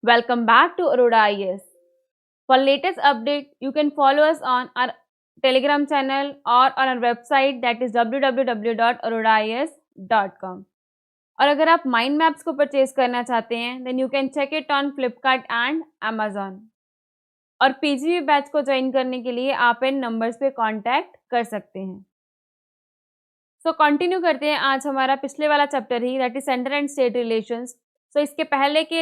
Welcome back to Aurora IAS. For latest update, you can follow us on our Telegram channel or on our website that is www.auroraias.com. और अगर आप mind maps को purchase करना चाहते हैं then you can check it on Flipkart and Amazon. और PGV batch को join करने के लिए आप इन नंबर्स पे कांटेक्ट कर सकते हैं। सो कंटिन्यू करते हैं आज हमारा पिछले वाला चैप्टर ही that is centre and state relations. So इसके पहले के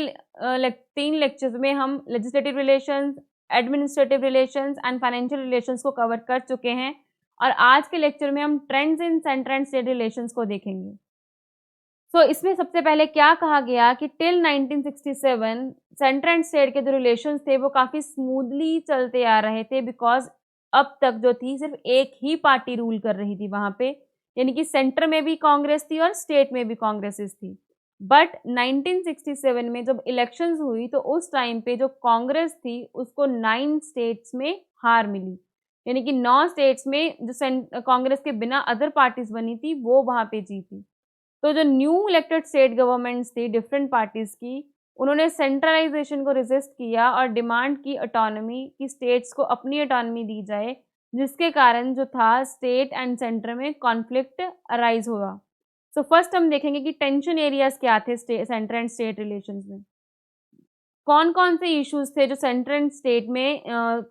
3 लेक्चर्स में हम legislative relations, administrative relations and financial relations को कवर कर चुके हैं और आज के लेक्चर में हम trends in centre and state relations को देखेंगे। सो इसमें सबसे पहले क्या कहा गया कि टिल 1967 सेंटर एंड स्टेट के जो रिलेशंस थे वो काफ़ी स्मूथली चलते आ रहे थे बिकॉज अब तक जो थी सिर्फ एक ही पार्टी रूल कर रही थी वहाँ पे, यानी कि सेंटर में भी कांग्रेस थी और स्टेट में भी कांग्रेसेस थी। बट 1967 में जब इलेक्शंस हुई तो उस टाइम पे जो कांग्रेस थी उसको 9 स्टेट्स में हार मिली, यानी कि 9 स्टेट्स में जो कांग्रेस के बिना अदर पार्टीज बनी थी वो वहाँ पे जीती। तो जो न्यू इलेक्टेड स्टेट गवर्नमेंट्स थी डिफरेंट पार्टीज की, उन्होंने सेंट्रलाइजेशन को रेजिस्ट किया और डिमांड की ऑटोनॉमी की स्टेट्स को अपनी ऑटोनॉमी दी जाए, जिसके कारण जो था स्टेट एंड सेंटर में कॉन्फ्लिक्ट अराइज हुआ। सो फर्स्ट हम देखेंगे कि टेंशन एरियाज क्या थे सेंटर एंड स्टेट रिलेशंस में। कौन कौन से इश्यूज थे जो सेंटर एंड स्टेट में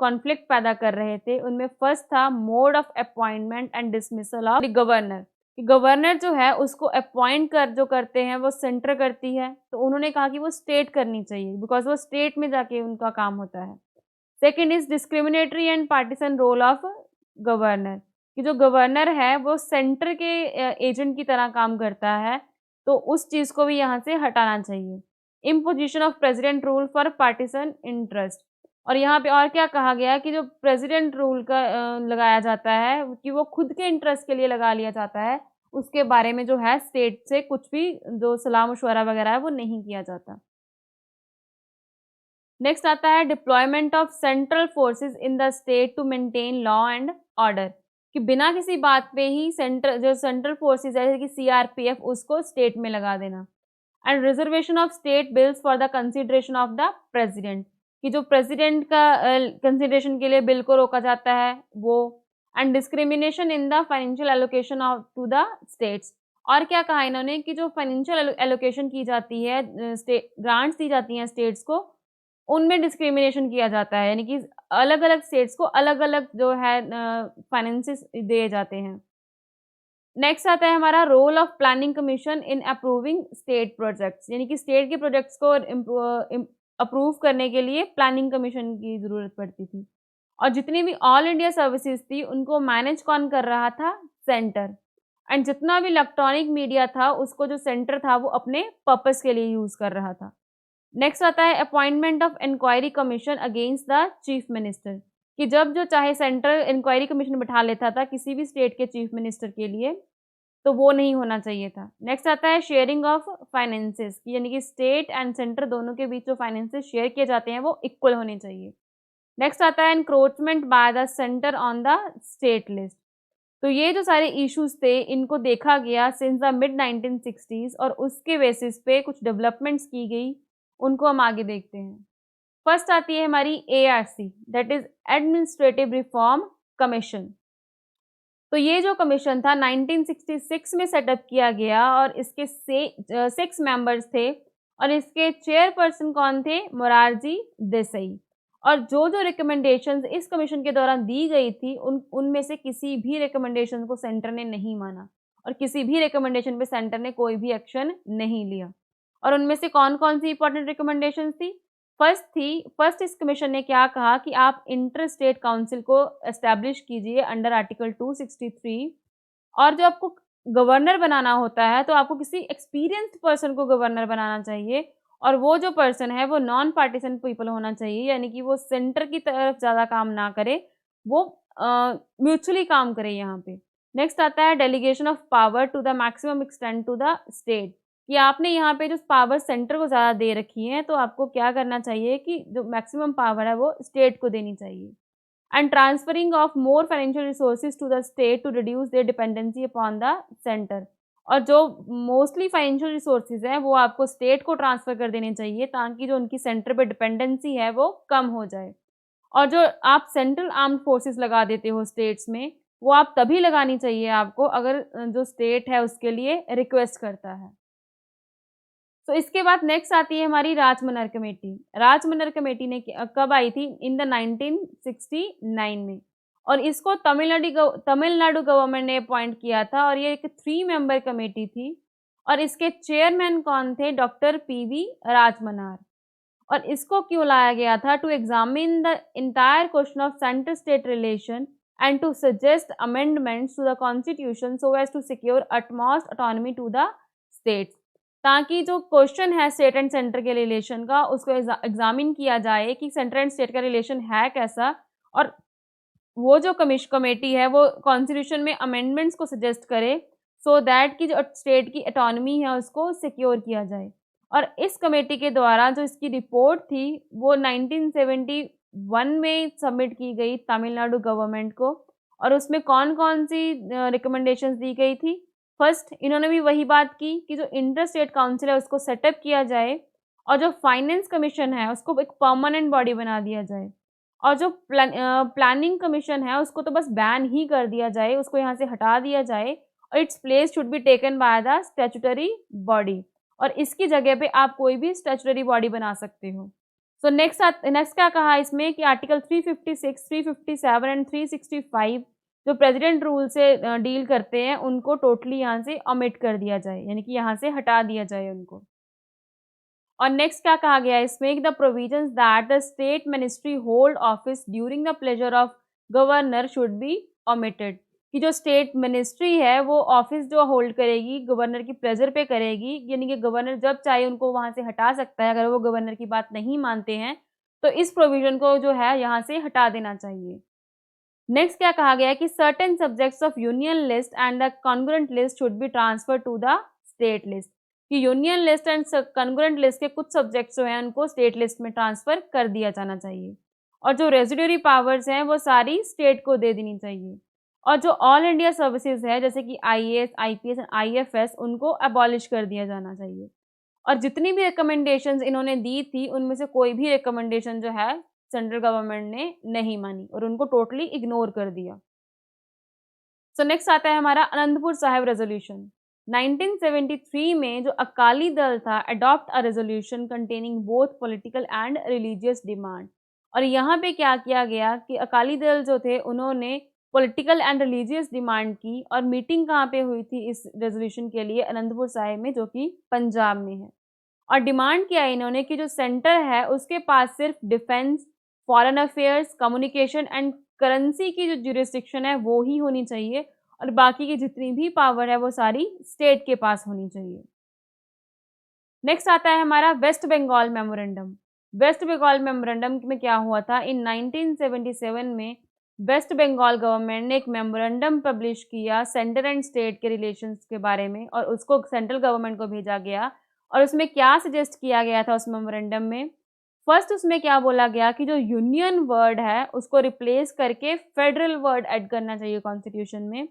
कॉन्फ्लिक्ट पैदा कर रहे थे। उनमें फर्स्ट था mode of appointment and dismissal of the governor. Governor जो है उसको अपॉइंट जो करते हैं वो सेंटर करती है, तो उन्होंने कहा कि वो स्टेट करनी चाहिए बिकॉज वो स्टेट में जाके उनका काम होता है। Second is discriminatory and partisan role of governor, कि जो गवर्नर है वो सेंटर के एजेंट की तरह काम करता है, तो उस चीज़ को भी यहाँ से हटाना चाहिए। Imposition of president rule for partisan interest, और यहाँ पे और क्या कहा गया कि जो प्रेसिडेंट रूल का लगाया जाता है कि वो खुद के इंटरेस्ट के लिए लगा लिया जाता है, उसके बारे में जो है स्टेट से कुछ भी जो सलाह मशवरा वगैरह है वो नहीं किया जाता। नेक्स्ट आता है deployment of central forces in the state to maintain law and order, कि बिना किसी बात पे ही सेंट्रल फोर्सेस जैसे कि सीआरपीएफ उसको स्टेट में लगा देना। And reservation of state bills for the consideration of the president, कि जो प्रेसिडेंट का कंसिडरेशन के लिए बिल को रोका जाता है वो। And discrimination in the financial allocation of to the states, और क्या कहा इन्होंने कि जो फाइनेंशियल एलोकेशन की जाती है, ग्रांट्स दी जाती हैं स्टेट्स को, उनमें डिस्क्रिमिनेशन किया जाता है, यानी कि अलग अलग स्टेट्स को अलग अलग जो है फाइनेंसेस दिए जाते हैं। नेक्स्ट आता है हमारा role of planning commission in approving state projects, यानी कि स्टेट के प्रोजेक्ट्स को अप्रूव करने के लिए प्लानिंग कमीशन की ज़रूरत पड़ती थी। और जितनी भी ऑल इंडिया सर्विसेज थी उनको मैनेज कौन कर रहा था, सेंटर। एंड जितना भी इलेक्ट्रॉनिक मीडिया था उसको जो सेंटर था वो अपने पर्पस के लिए यूज़ कर रहा था। नेक्स्ट आता है appointment of inquiry commission against the chief minister, कि जब जो चाहे सेंट्रल इंक्वायरी कमीशन बिठा लेता था किसी भी स्टेट के चीफ मिनिस्टर के लिए, तो वो नहीं होना चाहिए था। नेक्स्ट आता है शेयरिंग ऑफ फाइनेंसेस, यानी कि स्टेट एंड सेंटर दोनों के बीच जो फाइनेंसेस शेयर किए जाते हैं वो इक्वल होने चाहिए। नेक्स्ट आता है encroachment by the centre on the state list. तो ये जो सारे इश्यूज थे इनको देखा गया सिंस द मिड 1960s और उसके बेसिस पे कुछ डेवलपमेंट्स की गई, उनको हम आगे देखते हैं। फर्स्ट आती है हमारी ARC, that is administrative reform commission. तो ये जो कमीशन था 1966 में सेटअप किया गया और इसके 6 मेंबर्स थे और इसके चेयरपर्सन कौन थे, मोरारजी देसाई। और जो जो रिकमेंडेशंस इस कमीशन के दौरान दी गई थी उनमें से किसी भी रिकमेंडेशन को सेंटर ने नहीं माना और किसी भी रिकमेंडेशन पे सेंटर ने कोई भी एक्शन नहीं लिया। और उनमें से कौन कौन सी इंपॉर्टेंट रिकमेंडेशन थी। फर्स्ट इस कमीशन ने क्या कहा कि आप इंटर स्टेट काउंसिल को एस्टैब्लिश कीजिए अंडर आर्टिकल 263, और जो आपको गवर्नर बनाना होता है तो आपको किसी एक्सपीरियंस्ड पर्सन को गवर्नर बनाना चाहिए, और वो जो पर्सन है वो नॉन पार्टीसन पीपल होना चाहिए, यानी कि वो सेंटर की तरफ ज़्यादा काम ना करे, वो म्यूचुअली काम करे यहाँ पे। नेक्स्ट आता है delegation of power to the maximum extent to the state, कि आपने यहाँ पे जो पावर सेंटर को ज़्यादा दे रखी है तो आपको क्या करना चाहिए कि जो मैक्सिमम पावर है वो स्टेट को देनी चाहिए। And transferring of more financial resources to the state to reduce their dependency upon the centre, और जो मोस्टली फाइनेंशियल रिसोर्सेज हैं वो आपको स्टेट को ट्रांसफ़र कर देने चाहिए, ताकि जो उनकी सेंटर पे डिपेंडेंसी है वो कम हो जाए। और जो आप सेंट्रल आर्म्ड फोर्सेस लगा देते हो स्टेट्स में, वो आप तभी लगानी चाहिए आपको अगर जो स्टेट है उसके लिए रिक्वेस्ट करता है। तो इसके बाद नेक्स्ट आती है हमारी राजमन्नर कमेटी। राजमन्नर कमेटी ने कब आई थी? इन द 1969 में, और इसको तमिलनाडु गवर्नमेंट ने अपॉइंट किया था, और ये एक 3 मेंबर कमेटी थी, और इसके चेयरमैन कौन थे? Doctor PV Rajamannar. और इसको क्यों लाया गया था? To examine the entire question of centre state relation and to suggest amendments to the constitution so as to secure utmost autonomy to the states, ताकि जो क्वेश्चन है स्टेट एंड सेंटर के रिलेशन का उसको एग्जामिन किया जाए कि centre and state का रिलेशन है कैसा, और वो जो कमेटी है वो कॉन्स्टिट्यूशन में अमेंडमेंट्स को सजेस्ट करे, सो दैट कि जो स्टेट की ऑटोनॉमी है उसको सिक्योर किया जाए। और इस कमेटी के द्वारा जो इसकी रिपोर्ट थी वो 1971 में सबमिट की गई तमिलनाडु गवर्नमेंट को, और उसमें कौन-कौन सी रिकमेंडेशंस दी गई थी? फर्स्ट, इन्होंने भी वही बात की कि जो इंटर स्टेट काउंसिल है उसको सेटअप किया जाए, और जो फाइनेंस कमीशन है उसको एक परमानेंट बॉडी बना दिया जाए, और जो प्लानिंग कमीशन है उसको तो बस बैन ही कर दिया जाए, उसको यहाँ से हटा दिया जाए, और its place should be taken by the statutory body, और इसकी जगह पे आप कोई भी स्टैट्यूटरी बॉडी बना सकते हो। सो नेक्स्ट क्या कहा इसमें कि आर्टिकल 356, 357 एंड 365 जो प्रेसिडेंट रूल से डील करते हैं उनको टोटली यहाँ से ओमिट कर दिया जाए, यानी कि यहाँ से हटा दिया जाए उनको। और नेक्स्ट क्या कहा गया है इसमें? The provisions that the state ministry hold office during the pleasure of governor should be omitted, कि जो स्टेट मिनिस्ट्री है वो ऑफिस जो होल्ड करेगी गवर्नर की प्लेजर पे करेगी, यानी कि गवर्नर जब चाहे उनको वहाँ से हटा सकता है अगर वो गवर्नर की बात नहीं मानते हैं, तो इस प्रोविजन को जो है यहाँ से हटा देना चाहिए। नेक्स्ट क्या कहा गया है कि certain subjects of union list and the congruent list should be transfer to the state list, कि union list and congruent list के कुछ सब्जेक्ट्स जो हैं उनको स्टेट लिस्ट में ट्रांसफर कर दिया जाना चाहिए, और जो रेजिडुअरी पावर्स हैं वो सारी स्टेट को दे देनी चाहिए, और जो ऑल इंडिया सर्विसेज है जैसे कि आईएएस, आईपीएस एंड आईएफएस उनको अबॉलिश कर दिया जाना चाहिए। और जितनी भी रिकमेंडेशंस इन्होंने दी थी उनमें से कोई भी रिकमेंडेशन जो है सेंट्रल गवर्नमेंट ने नहीं मानी और उनको टोटली इग्नोर कर दिया। सो नेक्स्ट आता है हमारा आनंदपुर साहिब रेजोल्यूशन। 1973 में जो अकाली दल था adopt a resolution containing both political and religious demand, और यहाँ पे क्या किया गया कि अकाली दल जो थे उन्होंने पॉलिटिकल एंड रिलीजियस डिमांड की, और मीटिंग कहाँ पे हुई थी इस रेजोल्यूशन के लिए? आनंदपुर साहिब में, जो कि पंजाब में है। और डिमांड किया इन्होंने कि जो सेंटर है उसके पास सिर्फ defence, foreign affairs, communication and currency की जो ज्यूरिसडिक्शन है वो ही होनी चाहिए, और बाकी की जितनी भी पावर है वो सारी स्टेट के पास होनी चाहिए। नेक्स्ट आता है हमारा वेस्ट बंगाल मेमोरेंडम। वेस्ट बंगाल मेमोरेंडम में क्या हुआ था? इन 1977 में वेस्ट बंगाल गवर्नमेंट ने एक मेमोरेंडम पब्लिश किया सेंटर एंड स्टेट के रिलेशंस के बारे में, और उसको सेंट्रल गवर्नमेंट को भेजा गया, और उसमें क्या सजेस्ट किया गया था उस मेमोरेंडम में? फर्स्ट उसमें क्या बोला गया कि जो यूनियन वर्ड है उसको रिप्लेस करके फेडरल वर्ड ऐड करना चाहिए कॉन्स्टिट्यूशन में,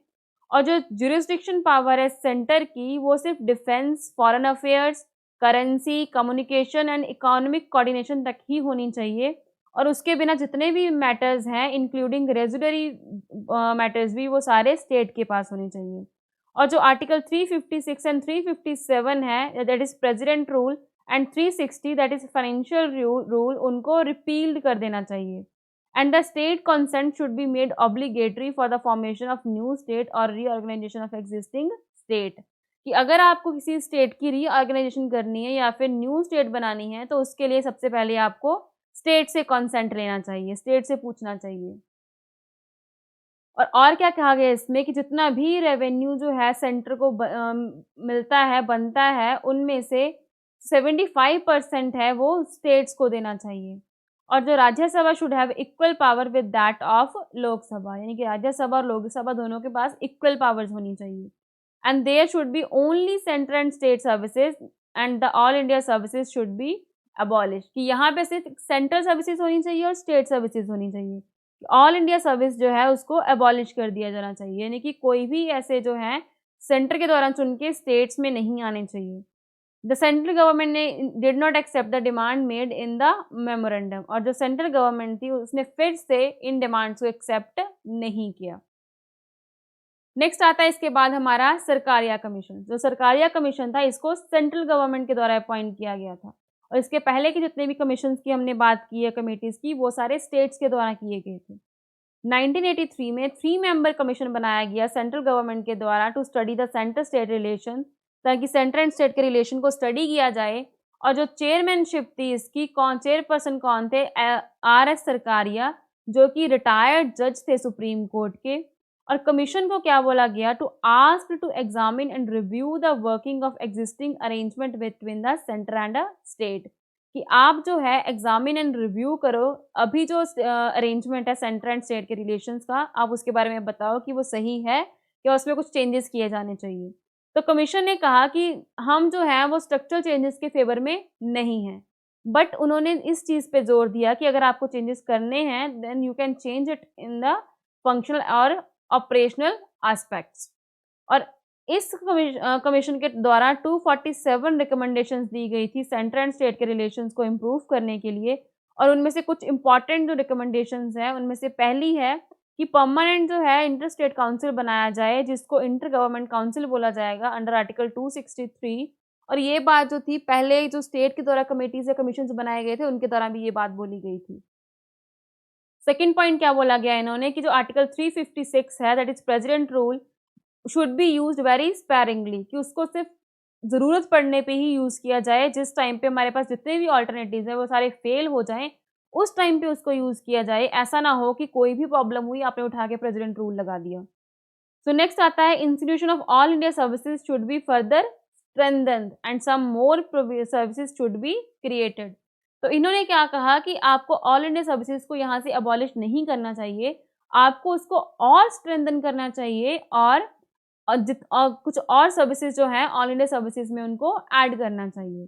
और जो ज्यूरिसडिक्शन पावर है सेंटर की वो सिर्फ defence, foreign affairs, currency, communication and economic coordination तक ही होनी चाहिए, और उसके बिना जितने भी मैटर्स हैं इंक्लूडिंग रेजिडरी मैटर्स भी वो सारे स्टेट के पास होने चाहिए। और जो आर्टिकल 356 एंड 357 है that is president rule, and 360 that is financial rule उनको रिपील्ड कर देना चाहिए, and the state consent should be made obligatory for the formation of new state और रीऑर्गेनाइजेशन ऑफ एग्जिस्टिंग स्टेट, कि अगर आपको किसी स्टेट की रीऑर्गेनाइजेशन करनी है या फिर न्यू स्टेट बनानी है तो उसके लिए सबसे पहले आपको स्टेट से कंसेंट लेना चाहिए, स्टेट से पूछना चाहिए। और क्या कहा गया इसमें कि जितना भी रेवेन्यू जो है सेंटर को मिलता है, बनता है, उनमें से 75% है वो स्टेट्स को देना चाहिए, और जो Rajya Sabha should have equal power with that of Lok Sabha, यानी कि राज्यसभा और लोकसभा दोनों के पास इक्वल पावर्स होनी चाहिए, and there should be only central and state services and the all India services should be abolish, कि यहाँ पे सिर्फ सेंट्रल सर्विसेज होनी चाहिए और स्टेट सर्विसेज होनी चाहिए, ऑल इंडिया सर्विस जो है उसको अबॉलिश कर दिया जाना चाहिए, यानी कि कोई भी ऐसे जो है सेंटर के द्वारा चुन के स्टेट्स में नहीं आने चाहिए। द सेंट्रल गवर्नमेंट ने did not accept the demand made in the memorandum, और जो सेंट्रल गवर्नमेंट थी उसने फिर से इन डिमांड्स को एक्सेप्ट नहीं किया। नेक्स्ट आता है इसके बाद हमारा सरकारिया कमीशन। जो सरकारिया कमीशन था इसको सेंट्रल गवर्नमेंट के द्वारा अपॉइंट किया गया था, और इसके पहले के जितने भी कमीशन की हमने बात की है कमेटीज की, वो सारे स्टेट्स के द्वारा किए गए थे। 1983 में 3 मेंबर कमीशन बनाया गया सेंट्रल गवर्नमेंट के द्वारा to study the centre state relation, ताकि सेंटर एंड स्टेट के रिलेशन को स्टडी किया जाए। और जो चेयरमैनशिप थी इसकी चेयरपर्सन कौन थे? RS सरकारिया, जो कि रिटायर्ड जज थे सुप्रीम कोर्ट के। और कमीशन को क्या बोला गया? To ask to examine and review the working of existing arrangement between the centre and state, कि आप जो है एग्जामिन एंड रिव्यू करो अभी जो अरेंजमेंट है सेंटर एंड स्टेट के रिलेशंस का, आप उसके बारे में बताओ कि वो सही है या उसमें कुछ चेंजेस किए जाने चाहिए। तो कमीशन ने कहा कि हम जो है वो स्ट्रक्चरल चेंजेस के फेवर में नहीं हैं, बट उन्होंने इस चीज़ पे जोर दिया कि अगर आपको चेंजेस करने हैं then you can change it in the functional और ऑपरेशनल एस्पेक्ट्स। और इस कमीशन के द्वारा 247 रिकमेंडेशंस दी गई थी सेंटर एंड स्टेट के रिलेशंस को इम्प्रूव करने के लिए। और उनमें से कुछ इंपॉर्टेंट जो रिकमेंडेशंस हैं उनमें से पहली है कि परमानेंट जो है इंटर स्टेट काउंसिल बनाया जाए, जिसको इंटर गवर्नमेंट काउंसिल बोला जाएगा अंडर आर्टिकल 263। और ये बात जो थी पहले जो स्टेट के द्वारा कमेटीज या कमीशन बनाए गए थे उनके द्वारा भी ये बात बोली गई थी। सेकेंड पॉइंट क्या बोला गया इन्होंने कि जो आर्टिकल 356 है that is president rule should be used very sparingly, कि उसको सिर्फ ज़रूरत पड़ने पे ही यूज़ किया जाए। जिस टाइम पे हमारे पास जितने भी ऑल्टरनेटिव्स हैं वो सारे फेल हो जाएं, उस टाइम पे उसको यूज़ किया जाए। ऐसा ना हो कि कोई भी प्रॉब्लम हुई आपने उठा के प्रेसिडेंट रूल लगा दिया। सो नेक्स्ट आता है institution of all India services should be further strengthened and some more services should be created. तो इन्होंने क्या कहा कि आपको ऑल इंडिया सर्विसेज को यहाँ से अबॉलिश नहीं करना चाहिए, आपको उसको और स्ट्रेंथन करना चाहिए और कुछ और सर्विसेज जो हैं ऑल इंडिया सर्विसेज में उनको ऐड करना चाहिए।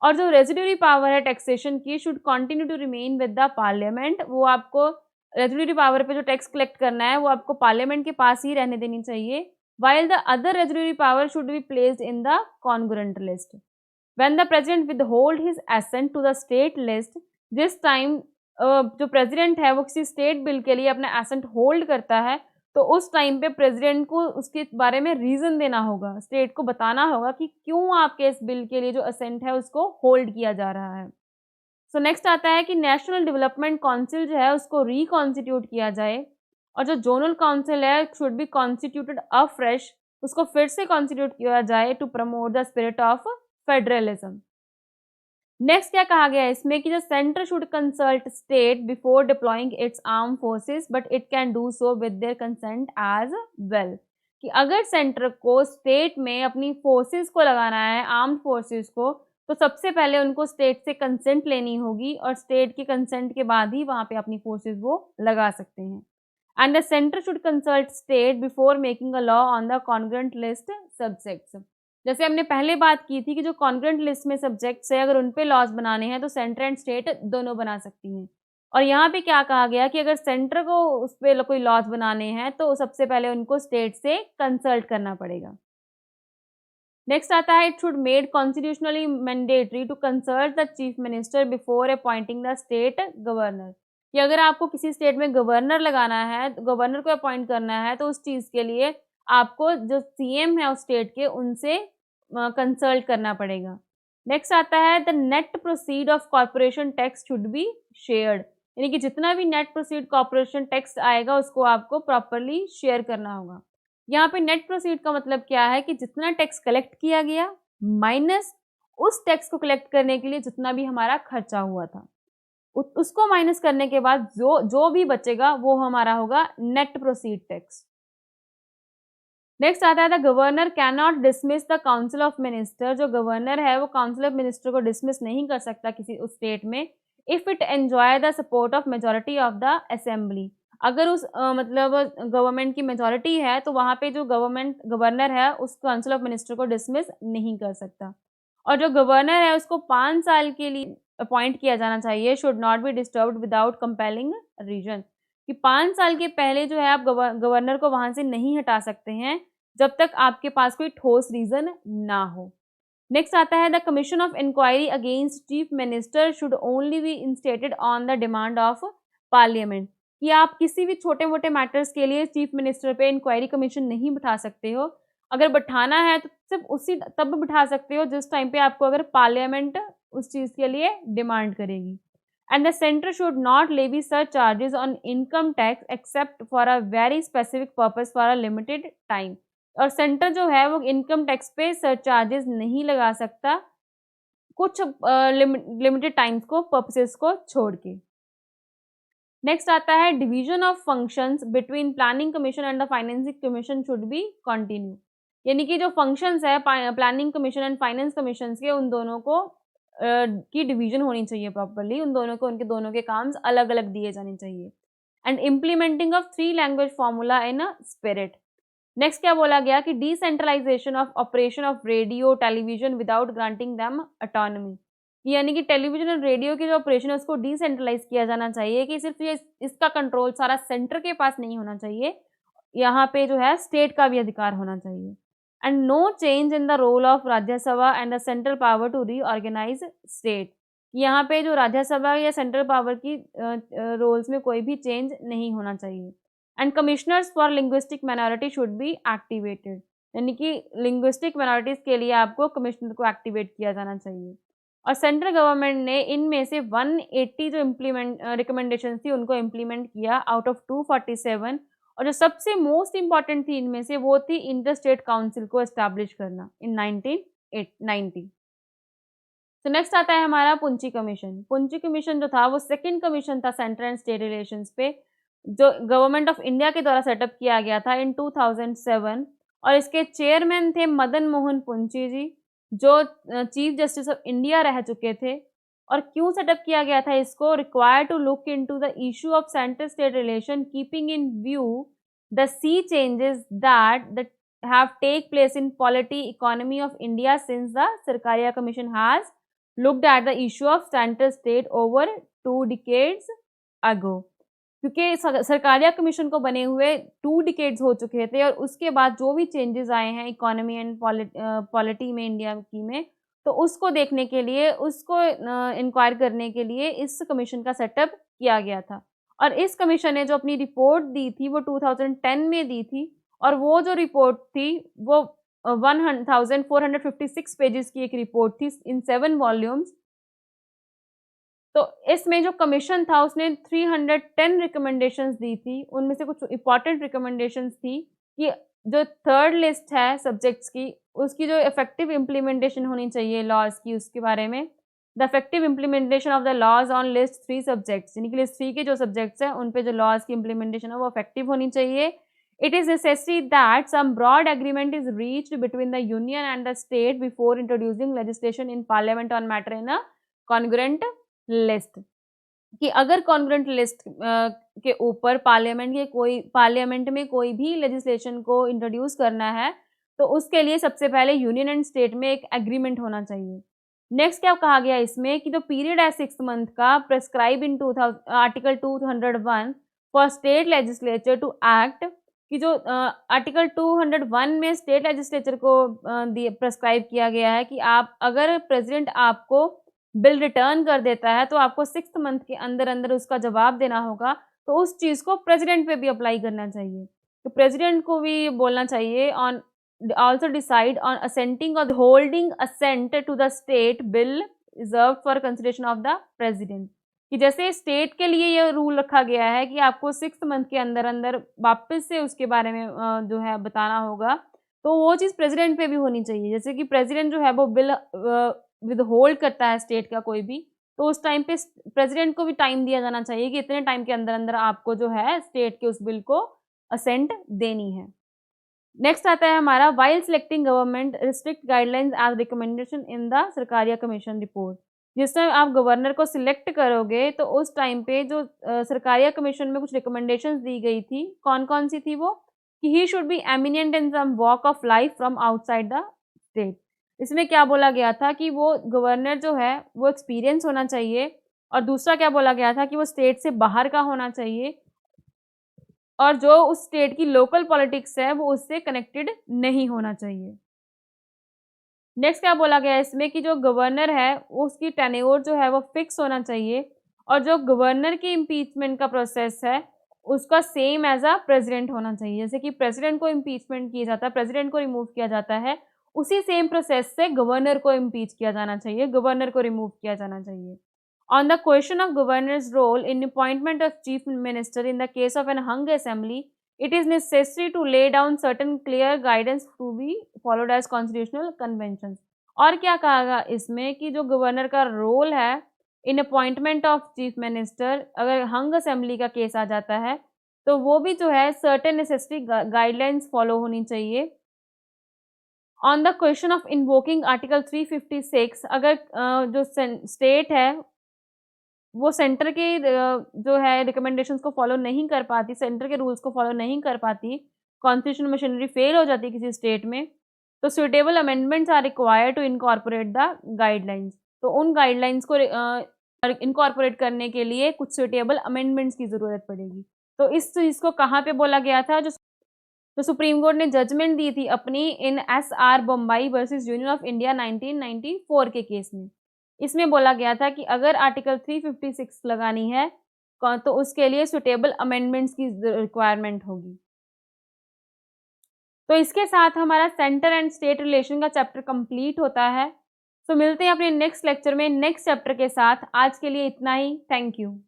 और जो रेजिडुअरी पावर है टैक्सेशन की should continue to remain with the parliament, वो आपको रेजिडुअरी पावर पे जो टैक्स कलेक्ट करना है वो आपको पार्लियामेंट के पास ही रहने देनी चाहिए। while the other residuary power should be placed in the congruent list. When the president withhold his assent to the state list, this time जो प्रेसिडेंट है वो किसी स्टेट बिल के लिए अपना एसेंट होल्ड करता है, तो उस टाइम पे प्रेसिडेंट को उसके बारे में रीज़न देना होगा, स्टेट को बताना होगा कि क्यों आपके इस बिल के लिए जो असेंट है उसको होल्ड किया जा रहा है। सो नेक्स्ट आता है कि नेशनल डेवलपमेंट काउंसिल जो है उसको रिकॉन्स्टिट्यूट किया जाए, और जो जोनल काउंसिल है शुड बी कॉन्स्टिट्यूटेड अफ्रेश, उसको फिर से कॉन्स्टिट्यूट किया जाए to promote the spirit of federalism. Next क्या कहा गया है इसमें कि the centre should consult state before deploying its arm forces but it can do so with their consent as well, कि अगर सेंटर को स्टेट में अपनी फोर्सेस को लगाना है, आर्म्ड फोर्सेस को, तो सबसे पहले उनको स्टेट से कंसेंट लेनी होगी और स्टेट के कंसेंट के बाद ही वहाँ पे अपनी फोर्सेस वो लगा सकते हैं। And the centre should consult state before making a law on the congruent list subjects. जैसे हमने पहले बात की थी कि जो कॉन्ग्रुएंट लिस्ट में सब्जेक्ट्स है अगर उन पे लॉज बनाने हैं तो सेंटर एंड स्टेट दोनों बना सकती हैं। और यहाँ पे क्या कहा गया कि अगर सेंटर को उस पर कोई लॉज बनाने हैं तो सबसे पहले उनको स्टेट से कंसल्ट करना पड़ेगा। नेक्स्ट आता है it should made constitutionally mandatory to consult the chief minister before appointing the state governor, कि अगर आपको किसी स्टेट में गवर्नर लगाना है, गवर्नर को अपॉइंट करना है, तो उस चीज़ के लिए आपको जो सीएम है उस स्टेट के उनसे कंसल्ट करना पड़ेगा। नेक्स्ट आता है the net proceed of corporation tax should be shared, यानी कि जितना भी नेट प्रोसीड कॉर्पोरेशन टैक्स आएगा उसको आपको प्रॉपरली शेयर करना होगा। यहाँ पे नेट प्रोसीड का मतलब क्या है कि जितना टैक्स कलेक्ट किया गया माइनस उस टैक्स को कलेक्ट करने के लिए जितना भी हमारा खर्चा हुआ था, उसको माइनस करने के बाद जो भी बचेगा वो हमारा होगा नेट प्रोसीड टैक्स। नेक्स्ट आता है the governor can not dismiss the council of minister, जो गवर्नर है वो काउंसिल ऑफ मिनिस्टर को डिसमिस नहीं कर सकता किसी उस स्टेट में if it enjoy the support of majority of the assembly. अगर उस मतलब गवर्नमेंट की मेजॉरिटी है तो वहाँ पे जो गवर्नर है उस काउंसिल ऑफ मिनिस्टर को डिसमिस नहीं कर सकता। और जो गवर्नर है उसको 5 साल के लिए अपॉइंट किया जाना चाहिए, should not be disturbed without compelling reason, कि 5 साल के पहले जो है आप गवर्नर को वहाँ से नहीं हटा सकते हैं जब तक आपके पास कोई ठोस रीजन ना हो। नेक्स्ट आता है the commission of inquiry against chief minister should only be instated on the demand of parliament, कि आप किसी भी छोटे मोटे मैटर्स के लिए चीफ मिनिस्टर पे इंक्वायरी कमीशन नहीं बिठा सकते हो। अगर बिठाना है तो सिर्फ उसी तब बिठा सकते हो जिस टाइम पे आपको अगर पार्लियामेंट उस चीज के लिए डिमांड करेगी। And the centre should not levy such charges on income tax except for a very specific purpose for a limited time. और सेंटर जो है वो इनकम टैक्स पे सरचार्जेस नहीं लगा सकता कुछ लिमिटेड टाइम्स को पर्पसेस को छोड़ के। नेक्स्ट आता है division of functions between planning commission and the financing commission should be continue, यानी कि जो फंक्शंस है planning commission and finance commission के, उन दोनों को की डिवीजन होनी चाहिए प्रॉपरली, उन दोनों को उनके दोनों के काम्स अलग अलग दिए जाने चाहिए। And implementing of 3 language formula in a spirit. Next क्या बोला गया कि decentralisation of operation of radio television without granting them autonomy, यानी कि टेलीविजन और रेडियो की जो ऑपरेशन है उसको डिसेंट्रलाइज किया जाना चाहिए, कि सिर्फ ये इसका कंट्रोल सारा सेंटर के पास नहीं होना चाहिए, यहाँ पे जो है स्टेट का भी अधिकार होना चाहिए। And no change in the role of Rajya Sabha and the central power to reorganise state, यहाँ पे जो राज्यसभा या सेंट्रल पावर की रोल्स में कोई भी चेंज नहीं होना चाहिए। And commissioners for linguistic minority should be activated, यानी कि लिंग्विस्टिक माइनॉरिटीज के लिए आपको कमिश्नर को एक्टिवेट किया जाना चाहिए। और सेंट्रल गवर्नमेंट ने इनमें से 180 जो रिकमेंडेशन थी उनको इम्प्लीमेंट किया आउट ऑफ 247, और जो सबसे मोस्ट इंपॉर्टेंट थी इनमें से वो थी इंटर स्टेट काउंसिल को एस्टैब्लिश करना इन 1990। तो नेक्स्ट आता है हमारा पुंची कमीशन। पुंची कमीशन जो था वो सेकंड कमीशन था सेंट्रल एंड स्टेट रिलेशंस पे, जो गवर्नमेंट ऑफ इंडिया के द्वारा सेटअप किया गया था इन 2007, और इसके चेयरमैन थे मदन मोहन पुंची जी, जो चीफ जस्टिस ऑफ इंडिया रह चुके थे। और क्यों सेटअप किया गया था इसको? Require to look into the issue of central state relation keeping in view the sea changes that have take place in polity economy of India since the Sarkaria Commission has looked at the issue of central state over 2 decades ago। क्योंकि Sarkaria commission को बने हुए 2 decades हो चुके थे, और उसके बाद जो भी चेंजेस आए हैं इकोनॉमी एंड पॉलिटी में इंडिया की में, तो उसको देखने के लिए, उसको इंक्वायर करने के लिए इस कमीशन का सेटअप किया गया था। और इस कमीशन ने जो अपनी रिपोर्ट दी थी वो 2010 में दी थी, और वो जो रिपोर्ट थी वो 1456 पेजेस की एक रिपोर्ट थी इन 7 वॉल्यूम्स। तो इसमें जो कमीशन था उसने 310 रिकमेंडेशंस दी थी, उनमें से कुछ इंपॉर्टेंट रिकमेंडेशंस थी कि जो थर्ड लिस्ट है सब्जेक्ट्स की, उसकी जो इफेक्टिव इम्प्लीमेंटेशन होनी चाहिए लॉज की, उसके बारे में the effective implementation of the laws on list 3 subjects, यानी कि लिस्ट 3 के जो सब्जेक्ट्स हैं उन पे जो लॉज की इम्प्लीमेंटेशन है वो इफेक्टिव होनी चाहिए। It is necessary that some broad agreement is reached between the union and the state before introducing legislation in parliament on matter in a congruent list, कि अगर कॉन्ग्रुएंट लिस्ट के ऊपर parliament में कोई भी लेजिस्लेशन को इंट्रोड्यूस करना है तो उसके लिए सबसे पहले यूनियन एंड स्टेट में एक एग्रीमेंट होना चाहिए। नेक्स्ट क्या कहा गया इसमें कि जो पीरियड है 6 मंथ का prescribe in article 201 for state legislature to act, कि जो आर्टिकल 201 में स्टेट लेजिस्लेचर को प्रेस्क्राइब किया गया है कि आप अगर प्रेसिडेंट आपको बिल रिटर्न कर देता है तो आपको 6 मंथ के अंदर अंदर उसका जवाब देना होगा, तो उस चीज़ को प्रेसिडेंट पे भी अप्लाई करना चाहिए। तो प्रेसिडेंट को भी बोलना चाहिए on also decide on assenting or holding assent to the state bill reserved for consideration of the president, कि जैसे स्टेट के लिए ये रूल रखा गया है कि आपको 6 मंथ के अंदर अंदर वापस से उसके बारे में जो है बताना होगा, तो वो चीज़ प्रेसिडेंट पे भी होनी चाहिए। जैसे कि प्रेसिडेंट जो है वो बिल विद होल्ड करता है स्टेट का कोई भी, तो उस टाइम पे प्रेसिडेंट को भी टाइम दिया जाना चाहिए कि इतने टाइम के अंदर अंदर आपको जो है स्टेट के उस बिल को असेंट देनी है। नेक्स्ट आता है हमारा while selecting government restrict guidelines as recommendation in the Sarkaria commission report, जिस टाइम आप गवर्नर को सिलेक्ट करोगे तो उस टाइम पे जो सरकारिया कमीशन में कुछ रिकमेंडेशंस दी गई थी, कौन कौन सी थी वो, कि he should be eminent in some walk of life from outside the state. इसमें क्या बोला गया था कि वो गवर्नर जो है वो एक्सपीरियंस होना चाहिए, और दूसरा क्या बोला गया था कि वो स्टेट से बाहर का होना चाहिए, और जो उस स्टेट की लोकल पॉलिटिक्स है वो उससे कनेक्टेड नहीं होना चाहिए। नेक्स्ट क्या बोला गया है इसमें कि जो गवर्नर है उसकी टेन्योर जो है वो फिक्स होना चाहिए और जो गवर्नर की इम्पीचमेंट का प्रोसेस है उसका सेम एज अ प्रेसिडेंट होना चाहिए। जैसे कि प्रेसिडेंट को इम्पीचमेंट किया जाता है, प्रेसिडेंट को रिमूव किया जाता है, उसी सेम प्रोसेस से गवर्नर को इम्पीच किया जाना चाहिए, गवर्नर को रिमूव किया जाना चाहिए। On the question of governor's role in appointment of chief minister in the case of an hung assembly, it is necessary to lay down certain clear guidance to be followed as constitutional conventions। और क्या कहा गया इसमें कि जो governor का role है इन appointment of chief minister, अगर हंग असेंबली का केस आ जाता है तो वो भी जो है सर्टेन नेसेसरी गाइडलाइंस फॉलो होनी चाहिए। On the question of invoking article 356, अगर जो स्टेट है वो सेंटर के जो है रिकमेंडेशंस को फॉलो नहीं कर पाती, सेंटर के रूल्स को फॉलो नहीं कर पाती, कॉन्स्टिट्यूशन मशीनरी फेल हो जाती है किसी स्टेट में, तो suitable amendments are required to incorporate the guidelines. तो उन गाइडलाइंस को इनकॉर्पोरेट करने के लिए कुछ सुटेबल अमेंडमेंट्स की ज़रूरत पड़ेगी। तो इस चीज़ को कहाँ पे बोला गया था, जो सुप्रीम कोर्ट ने जजमेंट दी थी अपनी इन SR Bombay versus union of India 1994 के केस में। इसमें बोला गया था कि अगर आर्टिकल 356 लगानी है तो उसके लिए सुटेबल अमेंडमेंट्स की रिक्वायरमेंट होगी। तो इसके साथ हमारा सेंटर एंड स्टेट रिलेशन का चैप्टर कंप्लीट होता है। तो मिलते हैं अपने नेक्स्ट लेक्चर में नेक्स्ट चैप्टर के साथ। आज के लिए इतना ही। Thank you.